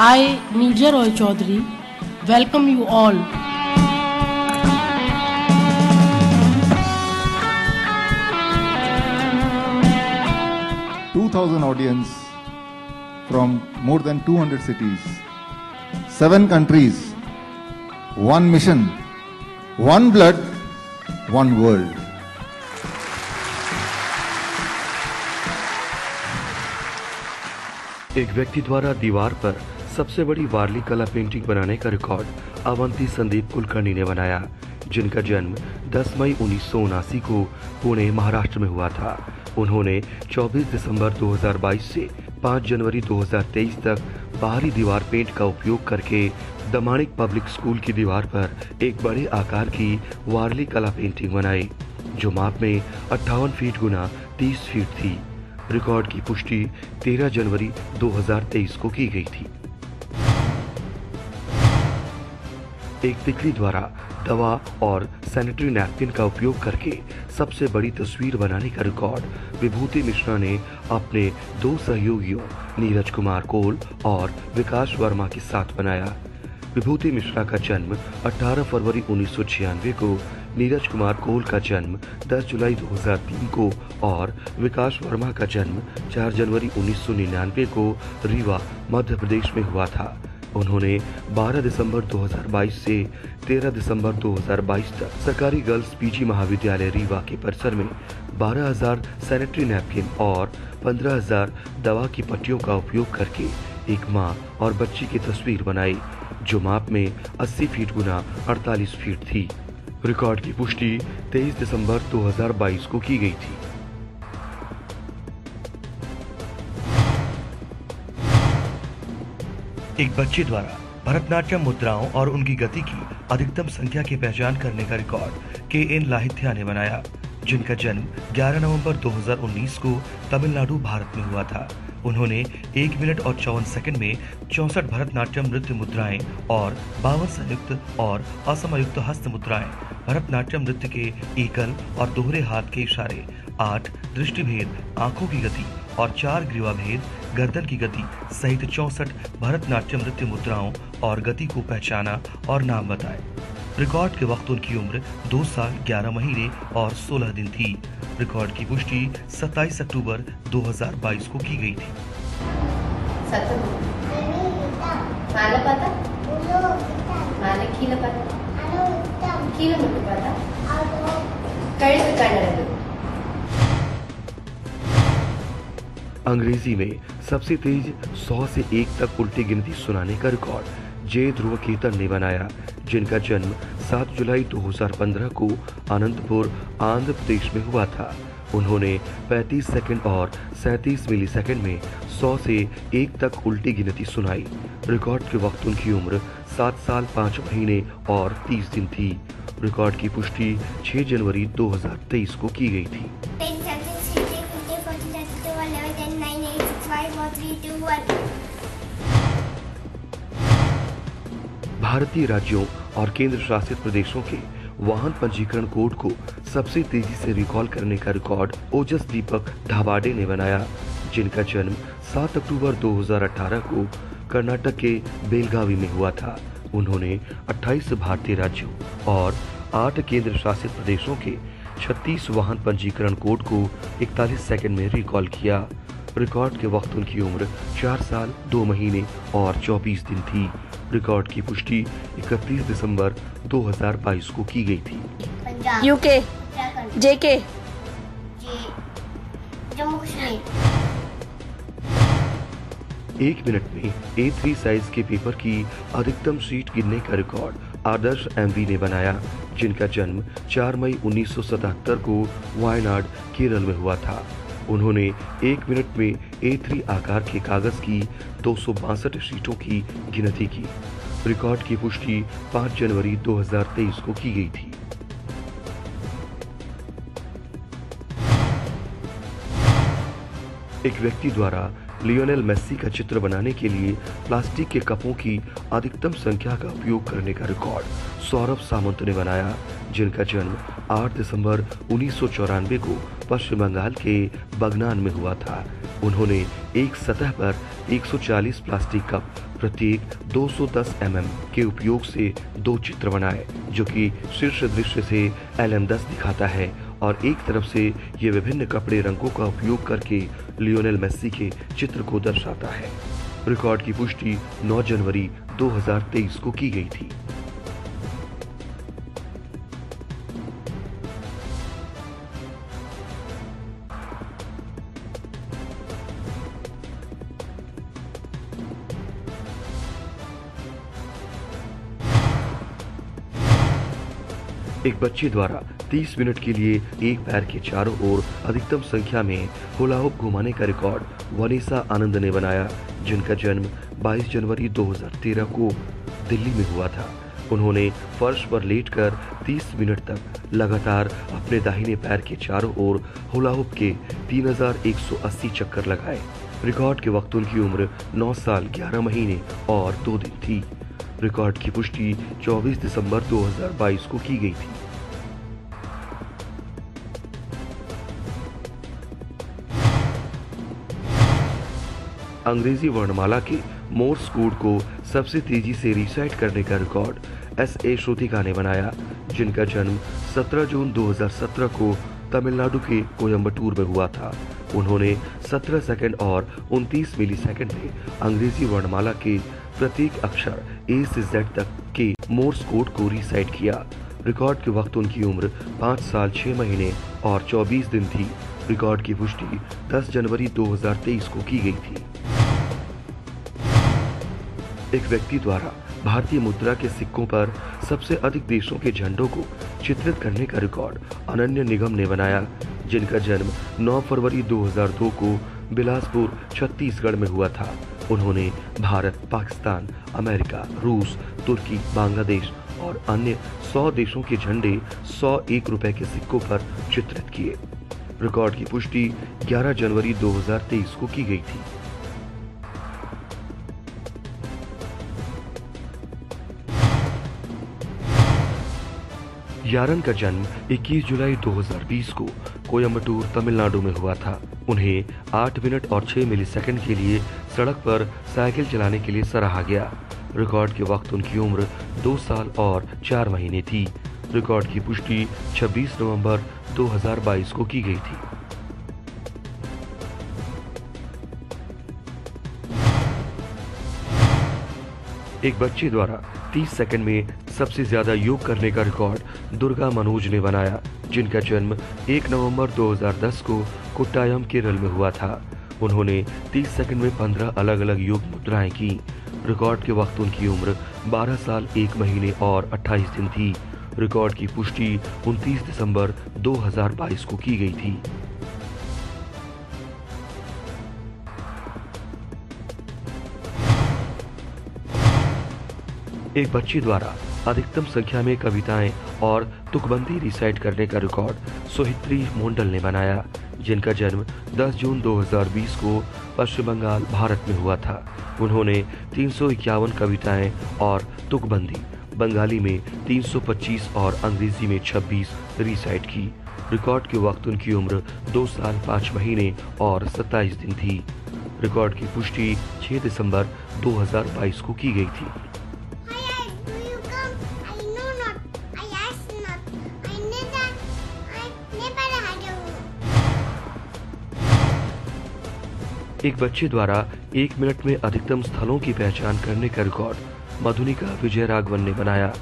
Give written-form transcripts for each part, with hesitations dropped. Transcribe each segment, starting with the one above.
I, Nilja Roy Chaudhary, welcome you all. 2,000 audience from more than 200 cities, 7 countries, 1 mission, 1 blood, 1 world. एक व्यक्ति द्वारा दीवार पर सबसे बड़ी वारली कला पेंटिंग बनाने का रिकॉर्ड अवंती संदीप कुलकर्णी ने बनाया, जिनका जन्म 10 मई 1979 को पुणे, महाराष्ट्र में हुआ था। उन्होंने 24 दिसंबर 2022 से 5 जनवरी 2023 तक बाहरी दीवार पेंट का उपयोग करके दमानिक पब्लिक स्कूल की दीवार पर एक बड़े आकार की वारली कला पेंटिंग बनाई, जो माप में 58 फीट गुना 30 फीट थी। रिकॉर्ड की पुष्टि 13 जनवरी 2023 को की गई थी। एक तितली द्वारा दवा और सैनिटरी नैपकिन का उपयोग करके सबसे बड़ी तस्वीर बनाने का रिकॉर्ड विभूति मिश्रा ने अपने 2 सहयोगियों नीरज कुमार कोल और विकास वर्मा के साथ बनाया। विभूति मिश्रा का जन्म 18 फरवरी 1996 को, नीरज कुमार कोल का जन्म 10 जुलाई 2003 को और विकास वर्मा का जन्म 4 जनवरी 1999 को रीवा, मध्य प्रदेश में हुआ था। उन्होंने 12 दिसंबर 2022 से 13 दिसंबर 2022 तक सरकारी गर्ल्स पीजी महाविद्यालय रीवा के परिसर में 12,000 सैनिटरी नैपकिन और 15,000 दवा की पट्टियों का उपयोग करके एक मां और बच्ची की तस्वीर बनाई, जो माप में 80 फीट गुना 48 फीट थी। रिकॉर्ड की पुष्टि 23 दिसंबर 2022 को की गई थी। एक बच्चे द्वारा भरतनाट्यम मुद्राओं और उनकी गति की अधिकतम संख्या की पहचान करने का रिकॉर्ड के.एन. लाहित्या ने बनाया, जिनका जन्म 11 नवंबर 2019 को तमिलनाडु, भारत में हुआ था। उन्होंने 1 मिनट और 54 सेकंड में 64 भरतनाट्यम नृत्य मुद्राएं और 52 संयुक्त और असमयुक्त हस्त मुद्राएं, भरतनाट्यम नृत्य के एकल और दोहरे हाथ के इशारे, 8 दृष्टिभेद, आंखों की गति और 4 ग्रीवा भेद, गर्दन की गति सहित 64 भरतनाट्यम नृत्य मुद्राओं और गति को पहचाना और नाम बताए। रिकॉर्ड के वक्त उनकी उम्र 2 साल 11 महीने और 16 दिन थी। रिकॉर्ड की पुष्टि 27 अक्टूबर 2022 को की गई थी। अंग्रेजी में सबसे तेज 100 से 1 तक उल्टी गिनती सुनाने का रिकॉर्ड जे ध्रुवकेतन ने बनाया, जिनका जन्म 7 जुलाई 2015 को अनंतपुर, आंध्र प्रदेश में हुआ था। उन्होंने 35 सेकंड और 37 मिलीसेकंड में 100 से 1 तक उल्टी गिनती सुनाई। रिकॉर्ड के वक्त उनकी उम्र 7 साल 5 महीने और 30 दिन थी। रिकॉर्ड की पुष्टि 6 जनवरी 2023 को की गई थी। भारतीय राज्यों और केंद्र शासित प्रदेशों के वाहन पंजीकरण कोड को सबसे तेजी से रिकॉल करने का रिकॉर्ड ओजस दीपक ढाबाडे ने बनाया, जिनका जन्म 7 अक्टूबर 2018 को कर्नाटक के बेलगावी में हुआ था। उन्होंने 28 भारतीय राज्यों और 8 केंद्र शासित प्रदेशों के 36 वाहन पंजीकरण कोड को 41 सेकंड में रिकॉल किया। रिकॉर्ड के वक्त उनकी उम्र 4 साल 2 महीने और 24 दिन थी। रिकॉर्ड की पुष्टि 31 दिसंबर 2022 को की गई थी। यूके, जेके, जम्मू कश्मीर। 1 मिनट में A3 साइज के पेपर की अधिकतम शीट गिनने का रिकॉर्ड आदर्श MV ने बनाया, जिनका जन्म 4 मई 1977 को वायनाड, केरल में हुआ था। उन्होंने 1 मिनट में A3 आकार के कागज की 262 शीटों की गिनती की। रिकॉर्ड की पुष्टि 5 जनवरी 2023 को की गई थी। एक व्यक्ति द्वारा लियोनेल मेस्सी का चित्र बनाने के लिए प्लास्टिक के कपों की अधिकतम संख्या का उपयोग करने का रिकॉर्ड सौरभ सामंत ने बनाया, जिनका जन्म 8 दिसंबर 1994 को पश्चिम बंगाल के बगनान में हुआ था। उन्होंने एक सतह पर 140 प्लास्टिक कप प्रत्येक 210 mm के उपयोग से 2 चित्र बनाए, जो कि शीर्ष दृश्य से LM10 दिखाता है और एक तरफ से ये विभिन्न कपड़े रंगों का उपयोग करके लियोनेल मेसी के चित्र को दर्शाता है। रिकॉर्ड की पुष्टि 9 जनवरी 2023 को की गई थी। एक बच्चे द्वारा 30 मिनट के लिए एक पैर के चारों ओर अधिकतम संख्या में हुला हुप घुमाने का रिकॉर्ड वनीसा आनंद ने बनाया, जिनका जन्म 22 जनवरी 2013 को दिल्ली में हुआ था। उन्होंने फर्श पर लेटकर 30 मिनट तक लगातार अपने दाहिने पैर के चारों ओर हुला हुप के 3180 चक्कर लगाए। रिकॉर्ड के वक्त उनकी उम्र 9 साल 11 महीने और 2 दिन थी। रिकॉर्ड की पुष्टि 24 दिसंबर 2022 को की गई थी। अंग्रेजी वर्णमाला के मोर्स कोड को सबसे तेजी से रीसाइट करने का रिकॉर्ड S.A. श्रुतिका ने बनाया, जिनका जन्म 17 जून 2017 को तमिलनाडु के कोयम्बटूर में हुआ था। उन्होंने 17 सेकंड और 29 मिलीसेकंड में अंग्रेजी वर्णमाला के प्रत्येक अक्षर A से Z तक के मोर्स कोड को रीसाइट किया। रिकॉर्ड के वक्त उनकी उम्र 5 साल 6 महीने और 24 दिन थी। रिकॉर्ड की पुष्टि 10 जनवरी 2023 को की गई थी। एक व्यक्ति द्वारा भारतीय मुद्रा के सिक्कों पर सबसे अधिक देशों के झंडों को चित्रित करने का रिकॉर्ड अनन्य निगम ने बनाया, जिनका जन्म 9 फरवरी 2002 को बिलासपुर छत्तीसगढ़ में हुआ था। उन्होंने भारत, पाकिस्तान, अमेरिका, रूस, तुर्की, बांग्लादेश और अन्य 100 देशों के झंडे 100 1 रुपए के सिक्कों पर चित्रित किए। रिकॉर्ड की पुष्टि 11 जनवरी 2023 को की गई थी। यारन का जन्म 21 जुलाई 2020 को कोयम्बटूर, तमिलनाडु में हुआ था। उन्हें 8 मिनट और 6 मिलीसेकंड के लिए सड़क पर साइकिल चलाने के लिए सराहा गया। रिकॉर्ड के वक्त उनकी उम्र 2 साल और 4 महीने थी। रिकॉर्ड की पुष्टि 26 नवंबर 2022 को की गई थी। एक बच्चे द्वारा 30 सेकंड में सबसे ज्यादा योग करने का रिकॉर्ड दुर्गा मनोज ने बनाया, जिनका जन्म 1 नवंबर 2010 को कोट्टायम केरल में हुआ था। उन्होंने 30 सेकंड में 15 अलग अलग योग मुद्राएं की। रिकॉर्ड के वक्त उनकी उम्र 12 साल 1 महीने और 28 दिन थी। रिकॉर्ड की पुष्टि 29 दिसंबर 2022 को की गई थी। एक बच्चे द्वारा अधिकतम संख्या में कविताएं और तुकबंदी रिसाइट करने का रिकॉर्ड सोहित्री मोंडल ने बनाया, जिनका जन्म 10 जून 2020 को पश्चिम बंगाल, भारत में हुआ था। उन्होंने 351 कविताएं और तुकबंदी बंगाली में 325 और अंग्रेजी में 26 रिसाइट की। रिकॉर्ड के वक्त उनकी उम्र 2 साल 5 महीने और 27 दिन थी। रिकॉर्ड की पुष्टि 6 दिसंबर 2022 को की गई थी। एक बच्चे द्वारा 1 मिनट में अधिकतम स्थलों की पहचान करने का रिकॉर्ड मधुनिका विजय राघवन ने बनाया,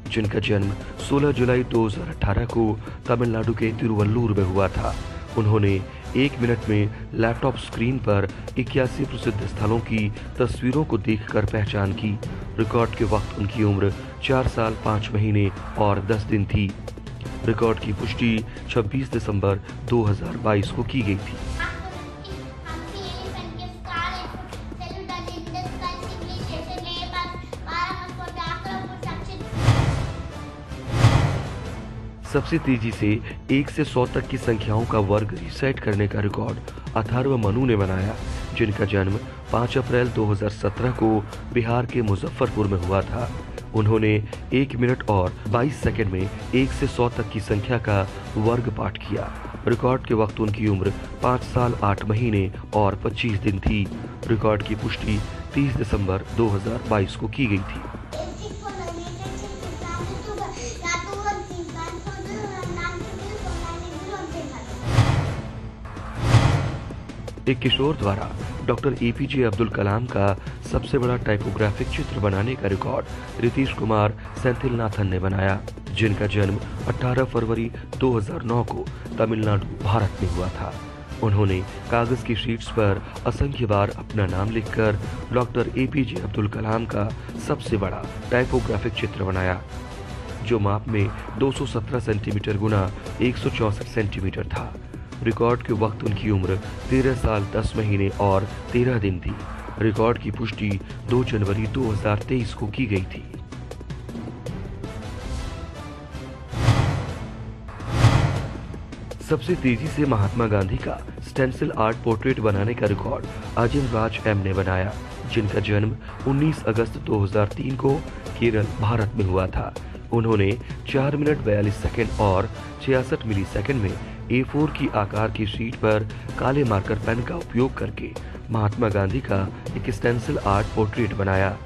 जिनका जन्म 16 जुलाई 2018 को तमिलनाडु के तिरुवल्लुर में हुआ था। उन्होंने 1 मिनट में लैपटॉप स्क्रीन पर 81 प्रसिद्ध स्थलों की तस्वीरों को देखकर पहचान की। रिकॉर्ड के वक्त उनकी उम्र 4 साल 5 महीने और 10 दिन थी। रिकॉर्ड की पुष्टि 26 दिसंबर 2022 को की गई थी। सबसे तेजी से 1 से 100 तक की संख्याओं का वर्ग रिसाइट करने का रिकॉर्ड अथर्व मनु ने बनाया, जिनका जन्म 5 अप्रैल 2017 को बिहार के मुजफ्फरपुर में हुआ था। उन्होंने 1 मिनट और 22 सेकंड में 1 से 100 तक की संख्या का वर्ग पाठ किया। रिकॉर्ड के वक्त उनकी उम्र 5 साल 8 महीने और 25 दिन थी। रिकॉर्ड की पुष्टि 30 दिसंबर 2022 को की गई थी। एक किशोर द्वारा डॉक्टर एपीजे अब्दुल कलाम का सबसे बड़ा टाइपोग्राफिक चित्र बनाने का रिकॉर्ड रितीश कुमार सेंथिलनाथन ने बनाया, जिनका जन्म 18 फरवरी 2009 को तमिलनाडु, भारत में हुआ था। उन्होंने कागज की शीट्स पर असंख्य बार अपना नाम लिखकर डॉक्टर एपीजे अब्दुल कलाम का सबसे बड़ा टाइपोग्राफिक चित्र बनाया, जो माप में 217 सेंटीमीटर गुना 164 सेंटीमीटर था। रिकॉर्ड के वक्त उनकी उम्र 13 साल 10 महीने और 13 दिन थी। रिकॉर्ड की पुष्टि 2 जनवरी 2023 को की गई थी। सबसे तेजी से महात्मा गांधी का स्टेंसिल आर्ट पोर्ट्रेट बनाने का रिकॉर्ड अजिम राज एम ने बनाया, जिनका जन्म 19 अगस्त 2003 को केरल, भारत में हुआ था। उन्होंने 4 मिनट 42 सेकंड और 66 मिलीसेकंड में A4 की आकार की शीट पर काले मार्कर पेन का उपयोग करके महात्मा गांधी का एक स्टेंसिल आर्ट पोर्ट्रेट बनाया।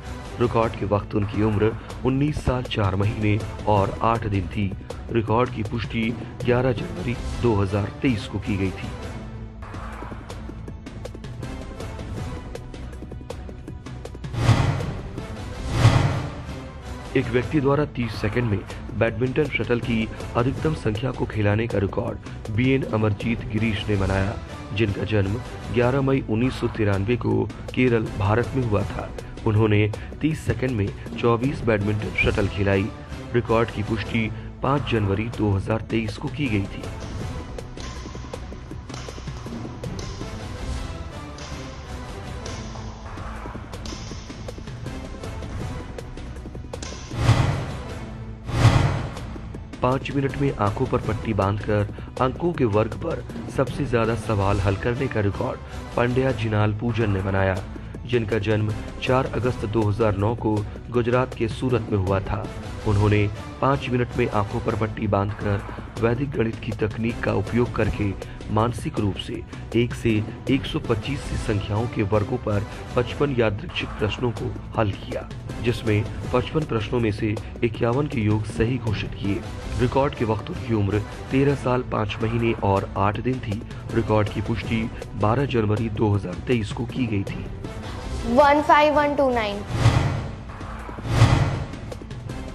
रिकॉर्ड के वक्त उनकी उम्र 19 साल 4 महीने और 8 दिन थी। रिकॉर्ड की पुष्टि 11 जनवरी 2023 को की गई थी। एक व्यक्ति द्वारा 30 सेकंड में बैडमिंटन शटल की अधिकतम संख्या को खिलाने का रिकॉर्ड बीएन अमरजीत गिरीश ने बनाया, जिनका जन्म 11 मई 1993 को केरल, भारत में हुआ था। उन्होंने 30 सेकंड में 24 बैडमिंटन शटल खिलाई। रिकॉर्ड की पुष्टि 5 जनवरी 2023 को की गई थी। पाँच मिनट में आंखों पर पट्टी बांधकर अंकों के वर्ग पर सबसे ज्यादा सवाल हल करने का रिकॉर्ड पंड्या जिनाल पूजन ने बनाया, जिनका जन्म 4 अगस्त 2009 को गुजरात के सूरत में हुआ था। उन्होंने 5 मिनट में आंखों पर पट्टी बांधकर वैदिक गणित की तकनीक का उपयोग करके मानसिक रूप से 1 से 125 से संख्याओं के वर्गों पर 55 यादृच्छिक प्रश्नों को हल किया, जिसमें 55 प्रश्नों में से 51 के योग सही घोषित किए। रिकॉर्ड के वक्त उनकी उम्र 13 साल 5 महीने और 8 दिन थी। रिकॉर्ड की पुष्टि 12 जनवरी 2023 को की गई थी। 15129।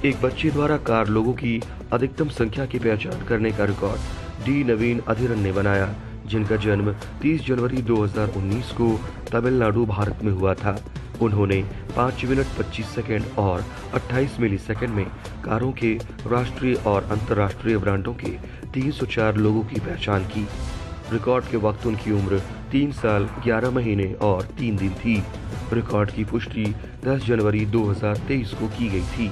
एक बच्चे द्वारा कार लोगों की अधिकतम संख्या की पहचान करने का रिकॉर्ड डी नवीन अधिरन ने बनाया, जिनका जन्म 30 जनवरी 2019 को तमिलनाडु, भारत में हुआ था। उन्होंने 5 मिनट 25 सेकंड और 28 मिलीसेकंड में कारों के राष्ट्रीय और अंतर्राष्ट्रीय ब्रांडों के 304 लोगों की पहचान की। रिकॉर्ड के वक्त उनकी उम्र 3 साल 11 महीने और 3 दिन थी। रिकॉर्ड की पुष्टि 10 जनवरी 2023 को की गई थी।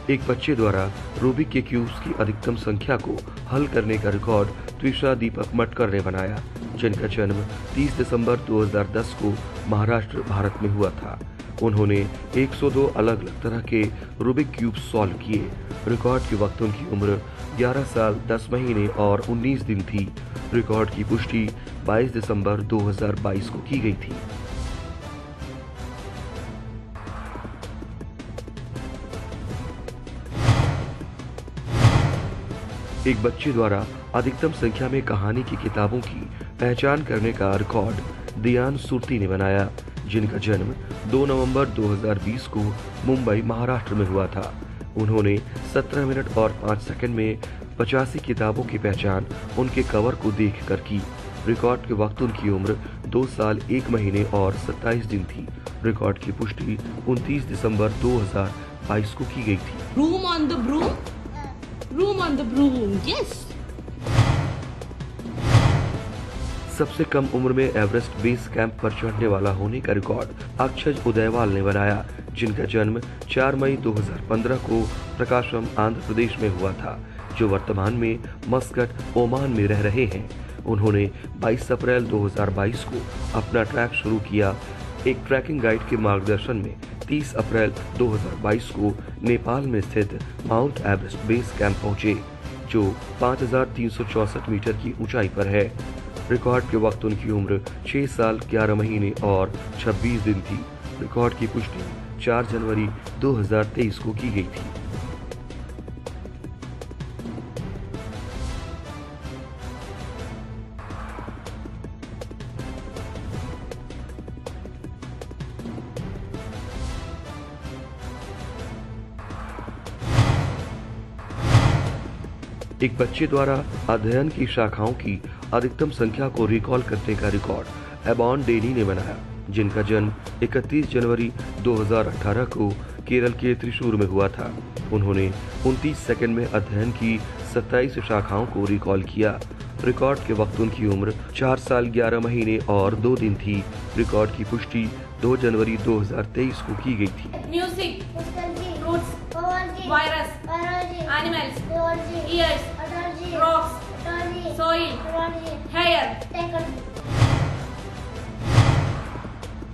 एक बच्चे द्वारा रूबिक के क्यूब्स की अधिकतम संख्या को हल करने का रिकॉर्ड त्विषा दीपक मटकर ने बनाया, जिनका जन्म 30 दिसंबर 2010 को महाराष्ट्र, भारत में हुआ था। उन्होंने 102 अलग अलग तरह के रूबिक क्यूब सॉल्व किए। रिकॉर्ड के वक्त उनकी उम्र 11 साल 10 महीने और 19 दिन थी। रिकॉर्ड की पुष्टि 22 दिसंबर 2022 को की गई थी। एक बच्चे द्वारा अधिकतम संख्या में कहानी की किताबों की पहचान करने का रिकॉर्ड दियान सुरती ने बनाया, जिनका जन्म 2 नवंबर 2020 को मुंबई, महाराष्ट्र में हुआ था। उन्होंने 17 मिनट और 5 सेकंड में 85 किताबों की पहचान उनके कवर को देखकर की। रिकॉर्ड के वक्त उनकी उम्र 2 साल 1 महीने और 27 दिन थी। रिकॉर्ड की पुष्टि 29 दिसंबर 2022 को की गई थी। Room on the broom? Room on the broom, yes. सबसे कम उम्र में एवरेस्ट बेस कैंप पर चढ़ने वाला होने का रिकॉर्ड अक्षय उदयवाल ने बनाया, जिनका जन्म 4 मई 2015 को प्रकाशम, आंध्र प्रदेश में हुआ था, जो वर्तमान में मस्कट, ओमान में रह रहे हैं। उन्होंने 22 अप्रैल 2022 को अपना ट्रैक शुरू किया। एक ट्रैकिंग गाइड के मार्गदर्शन में 30 अप्रैल 2022 को नेपाल में स्थित माउंट एवरेस्ट बेस कैंप पहुंचे, जो 5,364 मीटर की ऊंचाई पर है। रिकॉर्ड के वक्त उनकी उम्र 6 साल 11 महीने और 26 दिन थी। रिकॉर्ड की पुष्टि 4 जनवरी 2023 को की गई थी। एक बच्चे द्वारा अध्ययन की शाखाओं की अधिकतम संख्या को रिकॉल करने का रिकॉर्ड एबॉन डेनी ने बनाया, जिनका जन्म 31 जनवरी 2018 को केरल के त्रिशूर में हुआ था। उन्होंने 29 सेकंड में अध्ययन की 27 शाखाओं को रिकॉल किया। रिकॉर्ड के वक्त उनकी उम्र 4 साल 11 महीने और 2 दिन थी। रिकॉर्ड की पुष्टि 2 जनवरी 2023 को की गई थी। Music, Musculji, fruits, Biology, virus, Biology, animals, Biology, years, Authority, rocks, Authority, soil, Authority, hair. Technology.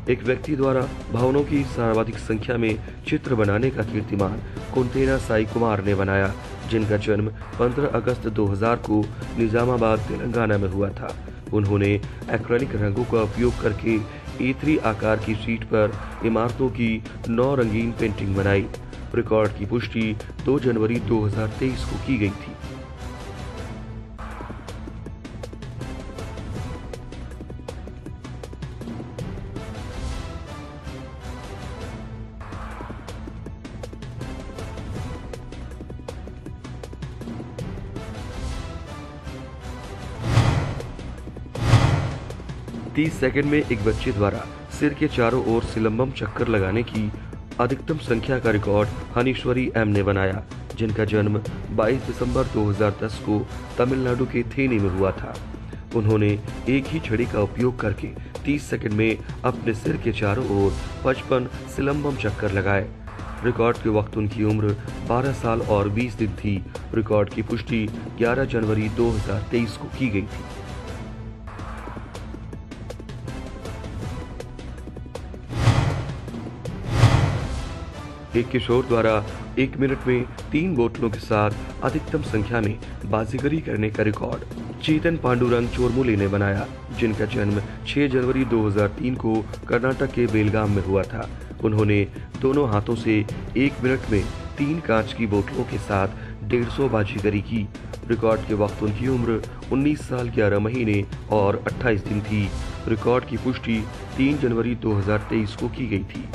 एक व्यक्ति द्वारा भवनों की सर्वाधिक संख्या में चित्र बनाने का कीर्तिमान कुंटेना साई कुमार ने बनाया, जिनका जन्म 15 अगस्त 2000 को निजामाबाद तेलंगाना में हुआ था। उन्होंने एक्रेलिक रंगों का उपयोग करके A3 आकार की शीट पर इमारतों की 9 रंगीन पेंटिंग बनाई। रिकॉर्ड की पुष्टि 2 जनवरी 2023 को की गई थी। तीस सेकंड में एक बच्चे द्वारा सिर के चारों ओर सिलंबम चक्कर लगाने की अधिकतम संख्या का रिकॉर्ड हनीश्वरी एम ने बनाया, जिनका जन्म 22 दिसंबर 2010 को तमिलनाडु के थेनी में हुआ था। उन्होंने एक ही छड़ी का उपयोग करके 30 सेकंड में अपने सिर के चारों ओर 55 सिलंबम चक्कर लगाए। रिकॉर्ड के वक्त उनकी उम्र 12 साल और 20 दिन थी। रिकॉर्ड की पुष्टि 11 जनवरी 2023 को की गई थी। एक किशोर द्वारा 1 मिनट में 3 बोतलों के साथ अधिकतम संख्या में बाजीगरी करने का रिकॉर्ड चेतन पांडुरंग चोरमुले ने बनाया, जिनका जन्म 6 जनवरी 2003 को कर्नाटक के बेलगाम में हुआ था। उन्होंने दोनों हाथों से 1 मिनट में 3 कांच की बोतलों के साथ 150 बाजीगरी की। रिकॉर्ड के वक्त उनकी उम्र 19 साल 11 महीने और 28 दिन थी। रिकॉर्ड की पुष्टि 3 जनवरी 2023 को की गई थी।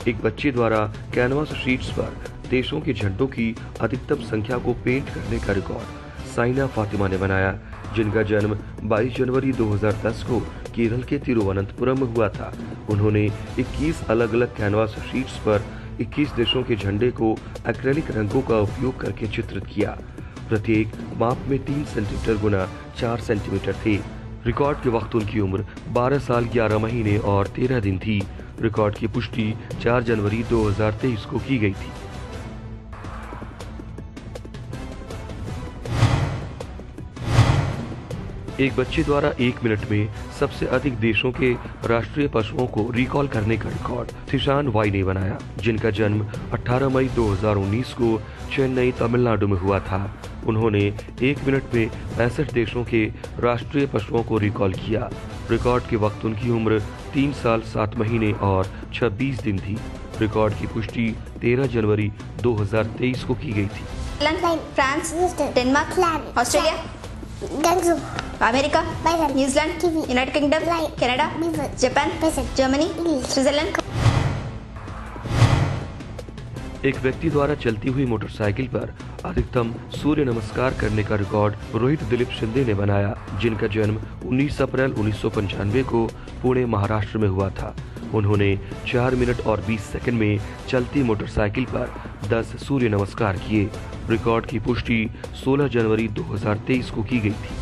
एक बच्चे द्वारा कैनवास शीट्स पर देशों के झंडों की अधिकतम संख्या को पेंट करने का रिकॉर्ड साइना फातिमा ने बनाया, जिनका जन्म 22 जनवरी 2010 को केरल के तिरुवनंतपुरम में हुआ था। उन्होंने 21 अलग अलग कैनवास शीट्स पर 21 देशों के झंडे को एक्रेलिक रंगों का उपयोग करके चित्रित किया। प्रत्येक माप में 3 सेंटीमीटर गुना 4 सेंटीमीटर थे। रिकॉर्ड के वक्त उनकी उम्र 12 साल 11 महीने और 13 दिन थी। रिकॉर्ड की पुष्टि 4 जनवरी 2023 को की गई थी। एक बच्चे द्वारा 1 मिनट में सबसे अधिक देशों के राष्ट्रीय पशुओं को रिकॉल करने का रिकॉर्ड थिशान वाई ने बनाया, जिनका जन्म 18 मई 2019 को चेन्नई तमिलनाडु में हुआ था। उन्होंने 1 मिनट में 65 देशों के राष्ट्रीय पशुओं को रिकॉल किया। रिकॉर्ड के वक्त उनकी उम्र 3 साल 7 महीने और 26 दिन थी। रिकॉर्ड की पुष्टि 13 जनवरी 2023 को की गई थी। France, Denmark, Australia, Gansu, America, Bison, New Zealand, United kingdom, Canada, Japan, Germany, Switzerland. एक व्यक्ति द्वारा चलती हुई मोटरसाइकिल पर अधिकतम सूर्य नमस्कार करने का रिकॉर्ड रोहित दिलीप शिंदे ने बनाया, जिनका जन्म 19 अप्रैल 1995 को पुणे महाराष्ट्र में हुआ था। उन्होंने 4 मिनट और 20 सेकंड में चलती मोटरसाइकिल पर 10 सूर्य नमस्कार किए। रिकॉर्ड की पुष्टि 16 जनवरी 2023 को की गई थी।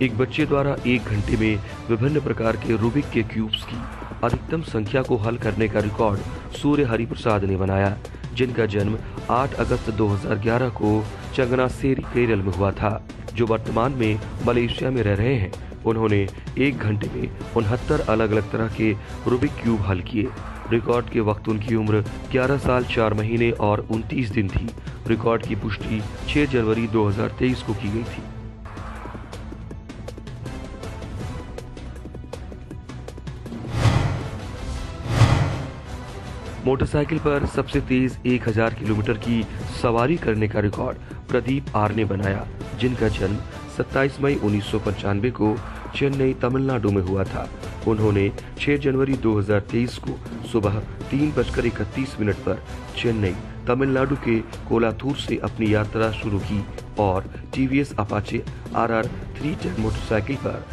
एक बच्चे द्वारा 1 घंटे में विभिन्न प्रकार के रूबिक के क्यूब्स की अधिकतम संख्या को हल करने का रिकॉर्ड सूर्य हरिप्रसाद ने बनाया, जिनका जन्म 8 अगस्त 2011 को चंगनासेरी केरल में हुआ था, जो वर्तमान में मलेशिया में रह रहे हैं। उन्होंने 1 घंटे में 69 अलग अलग तरह के रूबिक क्यूब हल किए। रिकॉर्ड के वक्त उनकी उम्र 11 साल 4 महीने और 29 दिन थी। रिकॉर्ड की पुष्टि 6 जनवरी 2023 को की गई थी। मोटरसाइकिल पर सबसे तेज 1000 किलोमीटर की सवारी करने का रिकॉर्ड प्रदीप आर ने बनाया, जिनका जन्म 27 मई 1995 को चेन्नई, तमिलनाडु में हुआ था। उन्होंने 6 जनवरी 2023 को सुबह 3:31 पर चेन्नई, तमिलनाडु के कोलाथूर से अपनी यात्रा शुरू की और टीवीएस अपाचे RR 310 मोटरसाइकिल पर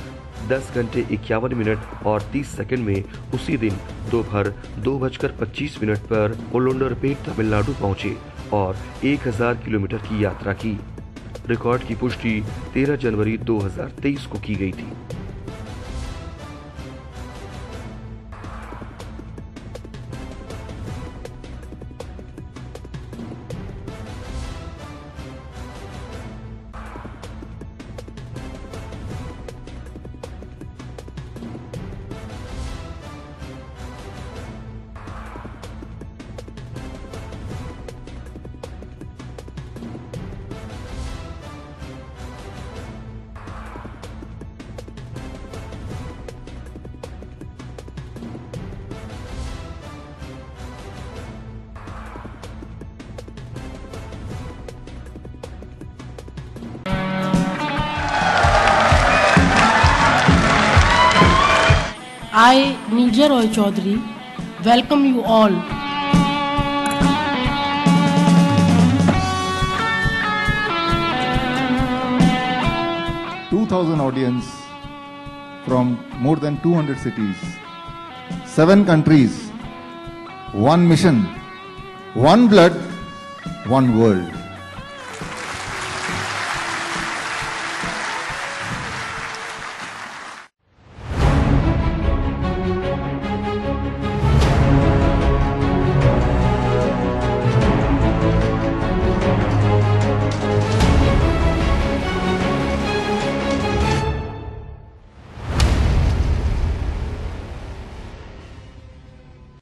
10 घंटे 51 मिनट और 30 सेकंड में उसी दिन दोपहर 2:25 पर ओलोंडरपेट, तमिलनाडु पहुंचे और 1000 किलोमीटर की यात्रा की। रिकॉर्ड की पुष्टि 13 जनवरी 2023 को की गई थी। I, Nilja Roy Chaudhary, welcome you all. $2,000 audience from more than 200 cities, 7 countries, 1 mission, 1 blood, 1 world.